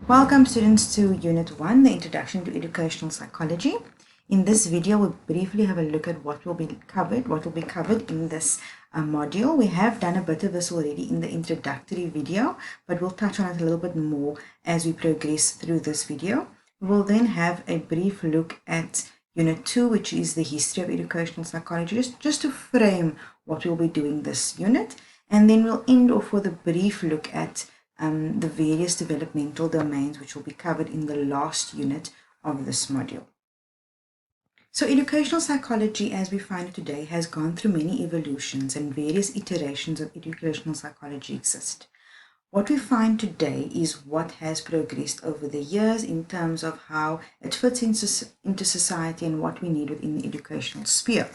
Welcome students to Unit 1, the Introduction to Educational Psychology. In this video, we'll briefly have a look at what will be covered in this module. We have done a bit of this already in the introductory video, but we'll touch on it a little bit more as we progress through this video. We will then have a brief look at Unit 2, which is the history of educational psychology, just to frame what we'll be doing this unit. And then we'll end off with a brief look at the various developmental domains, which will be covered in the last unit of this module. So educational psychology, as we find it today, has gone through many evolutions, and various iterations of educational psychology exist. What we find today is what has progressed over the years in terms of how it fits into society and what we need within the educational sphere.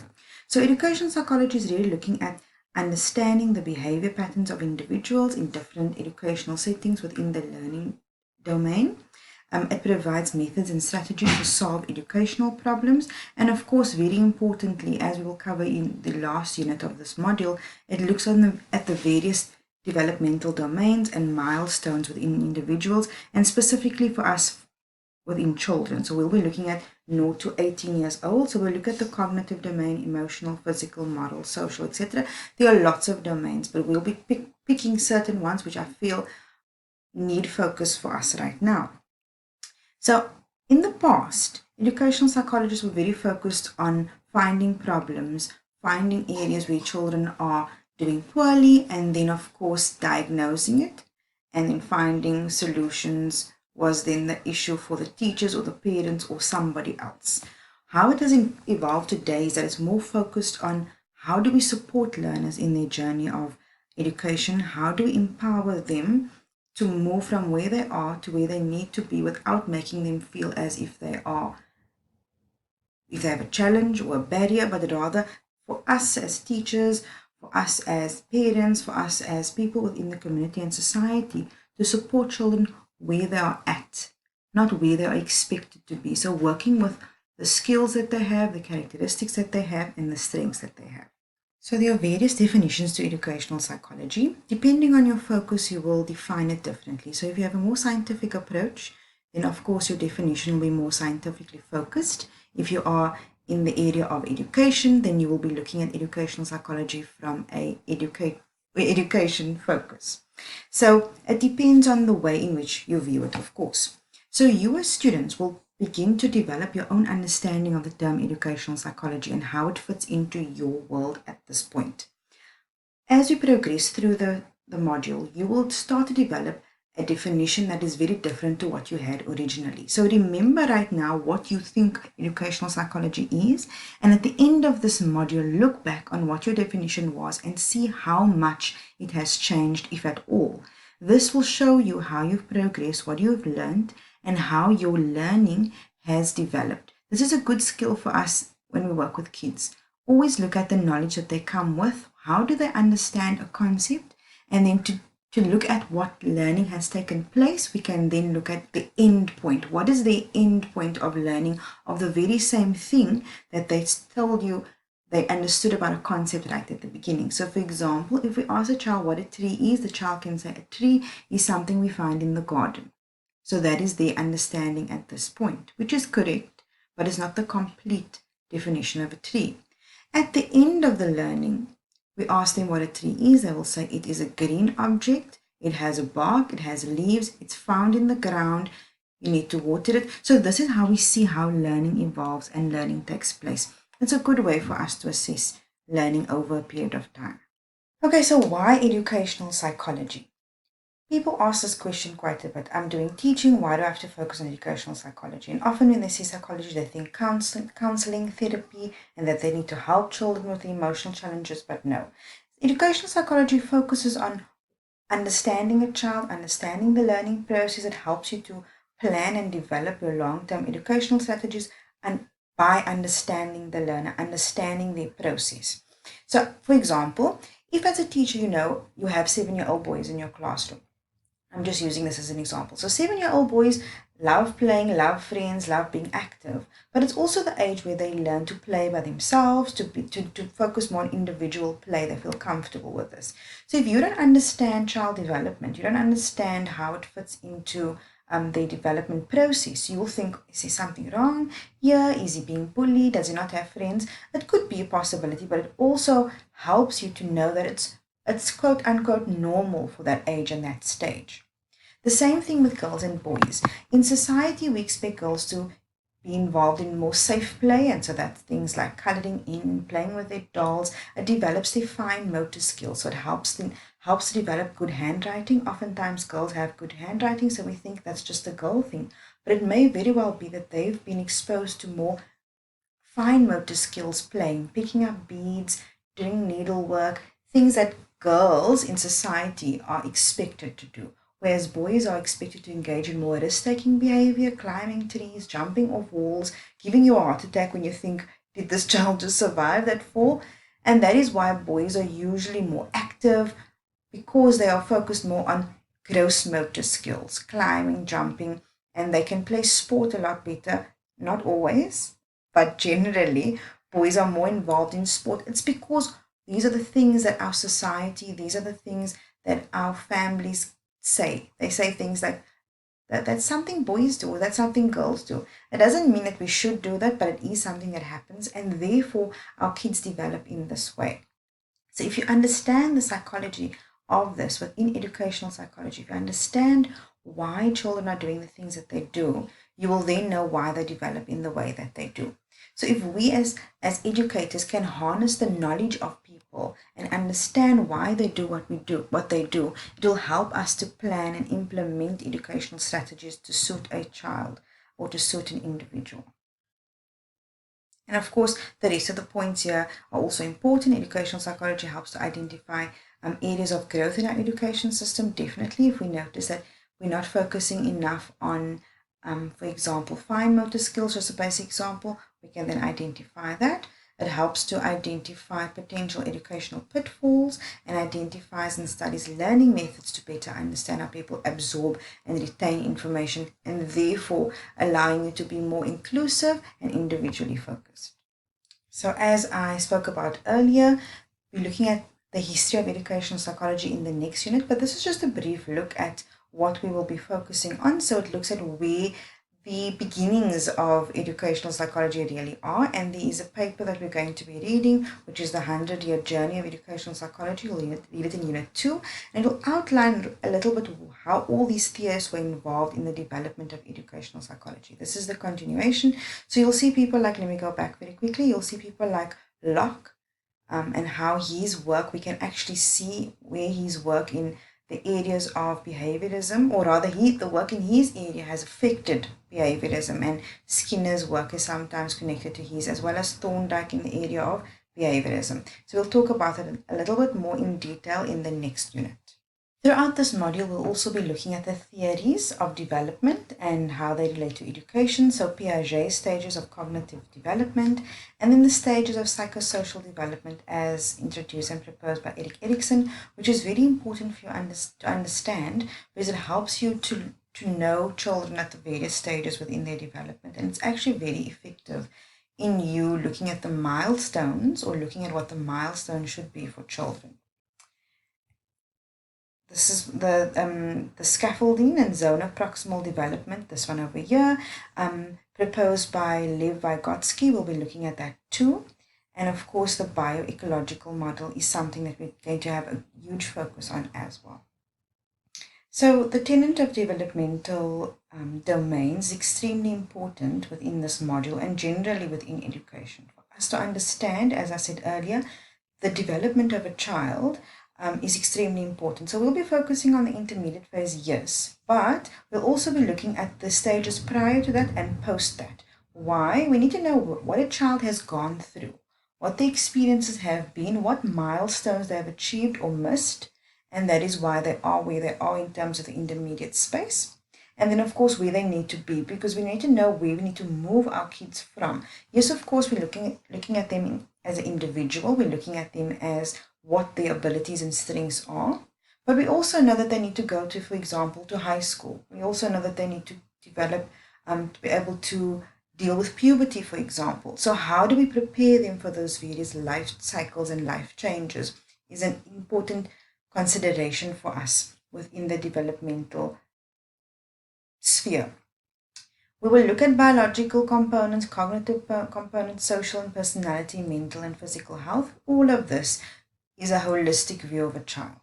So educational psychology is really looking at understanding the behavior patterns of individuals in different educational settings within the learning domain. It provides methods and strategies to solve educational problems, and of course, very importantly, as we will cover in the last unit of this module, it looks at the various developmental domains and milestones within individuals, and specifically for us within children. So we'll be looking at 0 to 18 years old. So we'll look at the cognitive domain, emotional, physical, moral, social, etc. There are lots of domains, but we'll be picking certain ones which I feel need focus for us right now. So in the past, educational psychologists were very focused on finding problems, finding areas where children are doing poorly, and then of course diagnosing it, and then finding solutions was then the issue for the teachers or the parents or somebody else. How it has evolved today is that it's more focused on how do we support learners in their journey of education, how do we empower them to move from where they are to where they need to be without making them feel as if they have a challenge or a barrier, but rather for us as teachers, for us as parents, for us as people within the community and society to support children where they are at, not where they are expected to be. So working with the skills that they have, the characteristics that they have, and the strengths that they have. So there are various definitions to educational psychology. Depending on your focus, you will define it differently. So if you have a more scientific approach, then of course your definition will be more scientifically focused. If you are in the area of education, then you will be looking at educational psychology from a education focus. So it depends on the way in which you view it, of course. So you as students will begin to develop your own understanding of the term educational psychology and how it fits into your world at this point. As you progress through the module, you will start to develop a definition that is very different to what you had originally. So remember right now what you think educational psychology is, and at the end of this module, look back on what your definition was and see how much it has changed, if at all. This will show you how you've progressed, what you've learned, and how your learning has developed. This is a good skill for us when we work with kids. Always look at the knowledge that they come with. How do they understand a concept? And then to look at what learning has taken place, we can then look at the end point. What is the end point of learning of the very same thing that they told you they understood about a concept right at the beginning? So for example, if we ask a child what a tree is, the child can say a tree is something we find in the garden. So that is their understanding at this point, which is correct, but it's not the complete definition of a tree. At the end of the learning, we ask them what a tree is. They will say it is a green object. It has a bark. It has leaves. It's found in the ground. You need to water it. So this is how we see how learning evolves and learning takes place. It's a good way for us to assess learning over a period of time. Okay, so why educational psychology? People ask this question quite a bit. I'm doing teaching. Why do I have to focus on educational psychology? And often when they see psychology, they think counseling, therapy, and that they need to help children with the emotional challenges. But no. Educational psychology focuses on understanding a child, understanding the learning process. It helps you to plan and develop your long-term educational strategies and by understanding the learner, understanding their process. So, for example, if as a teacher, you have 7-year-old boys in your classroom. I'm just using this as an example. So 7-year-old boys love playing, love friends, love being active, but it's also the age where they learn to play by themselves, to focus more on individual play. They feel comfortable with this. So if you don't understand child development, you don't understand how it fits into their development process. You will think, is there something wrong here? Is he being bullied? Does he not have friends? It could be a possibility, but it also helps you to know that it's quote unquote normal for that age and that stage. The same thing with girls and boys. In society, we expect girls to be involved in more safe play, and so that's things like coloring in, playing with their dolls. It develops their fine motor skills, so it helps to develop good handwriting. Oftentimes girls have good handwriting, so we think that's just a girl thing, but it may very well be that they've been exposed to more fine motor skills playing, picking up beads, doing needlework, things that girls in society are expected to do, whereas boys are expected to engage in more risk-taking behavior, climbing trees, jumping off walls, giving you a heart attack when you think, did this child just survive that fall? And that is why boys are usually more active, because they are focused more on gross motor skills, climbing, jumping, and they can play sport a lot better. Not always, but generally, boys are more involved in sport. It's because these are the things that our society, these are the things that our families say. They say things like, that's something boys do, or that's something girls do. It doesn't mean that we should do that, but it is something that happens, and therefore our kids develop in this way. So if you understand the psychology of this within educational psychology, if you understand why children are doing the things that they do, you will then know why they develop in the way that they do. So if we as educators can harness the knowledge of people and understand why they do what they do, it will help us to plan and implement educational strategies to suit a child or to suit an individual. And of course, the rest of the points here are also important. Educational psychology helps to identify areas of growth in our education system. Definitely, if we notice that we're not focusing enough on, for example, fine motor skills, just a basic example, we can then identify that. It helps to identify potential educational pitfalls and identifies and studies learning methods to better understand how people absorb and retain information, and therefore allowing you to be more inclusive and individually focused. So as I spoke about earlier, we're looking at the history of educational psychology in the next unit, but this is just a brief look at what we will be focusing on. So it looks at where the beginnings of educational psychology really are, and there is a paper that we're going to be reading, which is the 100-Year Journey of Educational Psychology. We'll read it in Unit 2, and it will outline a little bit how all these theorists were involved in the development of educational psychology. This is the continuation. So you'll see people like, let me go back very quickly, you'll see people like Locke, and how his work, we can actually see where his work in the areas of behaviorism, or rather the work in his area has affected behaviorism, and Skinner's work is sometimes connected to his, as well as Thorndike in the area of behaviorism. So we'll talk about it a little bit more in detail in the next unit. Throughout this module, we'll also be looking at the theories of development and how they relate to education. So Piaget's stages of cognitive development, and then the stages of psychosocial development as introduced and proposed by Erik Erikson, which is very important for you to understand, because it helps you to know children at the various stages within their development. And it's actually very effective in you looking at the milestones, or looking at what the milestone should be for children. This is the scaffolding and zone of proximal development, this one over here, proposed by Lev Vygotsky. We'll be looking at that too. And of course, the bioecological model is something that we're going to have a huge focus on as well. So the tenet of developmental domains is extremely important within this module and generally within education. For us to understand, as I said earlier, the development of a child is extremely important. So we'll be focusing on the intermediate phase, yes, but we'll also be looking at the stages prior to that and post that. Why? We need to know what a child has gone through, what the experiences have been, what milestones they have achieved or missed, and that is why they are where they are in terms of the intermediate space. And then, of course, where they need to be, because we need to know where we need to move our kids from. Yes, of course, we're looking at them as an individual. We're looking at them as what their abilities and strengths are. But we also know that they need to go to, for example, to high school. We also know that they need to develop to be able to deal with puberty, for example. So how do we prepare them for those various life cycles and life changes is an important consideration for us within the developmental sphere. We will look at biological components, cognitive components, social and personality, mental and physical health. All of this is a holistic view of a child.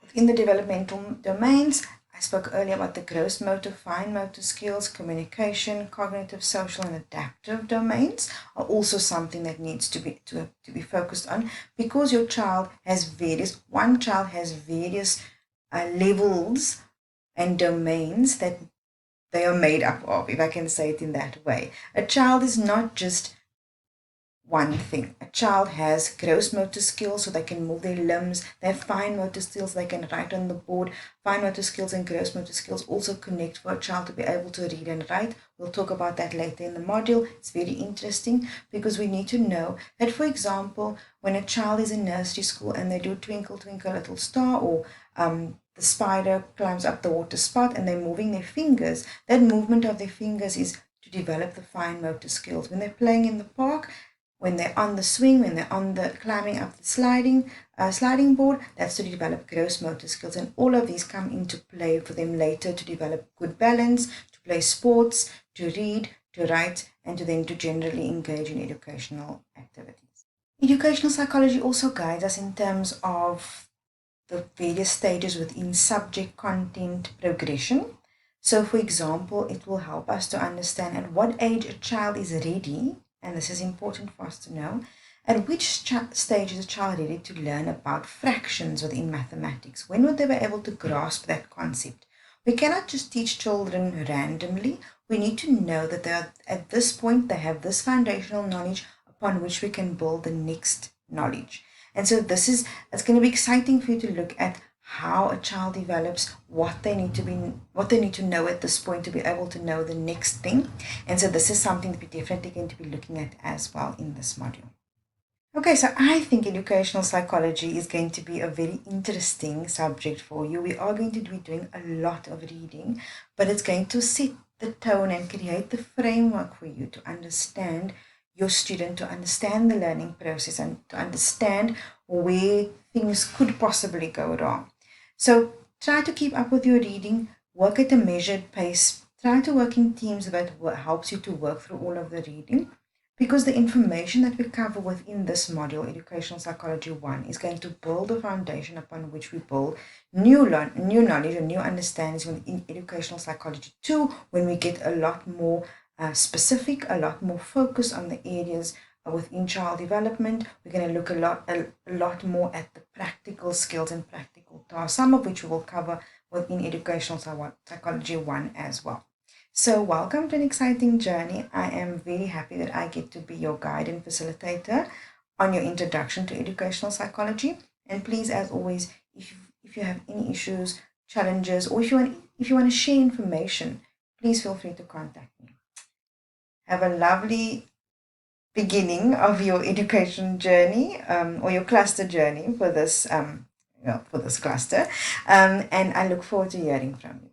Within the developmental domains, I spoke earlier about the gross motor, fine motor skills, communication, cognitive, social, and adaptive domains are also something that needs to be focused on, because your child has one child has various levels and domains that they are made up of, if I can say it in that way. A child is not just one thing. A child has gross motor skills, so they can move their limbs. They have fine motor skills, they can write on the board. Fine motor skills and gross motor skills also connect for a child to be able to read and write. We'll talk about that later in the module. It's very interesting because we need to know that, for example, when a child is in nursery school and they do Twinkle Twinkle Little Star, or the spider climbs up the water spout and they're moving their fingers, that movement of their fingers is to develop the fine motor skills. When they're playing in the park, when they're on the swing, when they're on the climbing up the sliding board, that's to develop gross motor skills. And all of these come into play for them later to develop good balance, to play sports, to read, to write, and to generally engage in educational activities. Educational psychology also guides us in terms of the various stages within subject content progression. So, for example, it will help us to understand at what age a child is ready, and this is important for us to know, at which stage is a child ready to learn about fractions within mathematics. When would they be able to grasp that concept? We cannot just teach children randomly. We need to know that they are, at this point, they have this foundational knowledge upon which we can build the next knowledge. And so it's going to be exciting for you to look at how a child develops, what they need to know at this point to be able to know the next thing. And so this is something that we're definitely going to be looking at as well in this module. Okay, so I think educational psychology is going to be a very interesting subject for you. We are going to be doing a lot of reading, but it's going to set the tone and create the framework for you to understand your student, to understand the learning process, and to understand where things could possibly go wrong. So try to keep up with your reading, work at a measured pace, try to work in teams that helps you to work through all of the reading, because the information that we cover within this module, Educational Psychology 1, is going to build a foundation upon which we build new knowledge and new understandings in Educational Psychology 2, when we get a lot more specific, a lot more focused on the areas within child development. We're going to look a lot more at the practical skills and practical tasks, some of which we will cover within Educational Psychology 1 as well. So welcome to an exciting journey. I am very happy that I get to be your guide and facilitator on your introduction to educational psychology. And please, as always, if you have any issues, challenges, or if you want to share information, please feel free to contact me. Have a lovely beginning of your education journey, or your cluster journey for this cluster, and I look forward to hearing from you.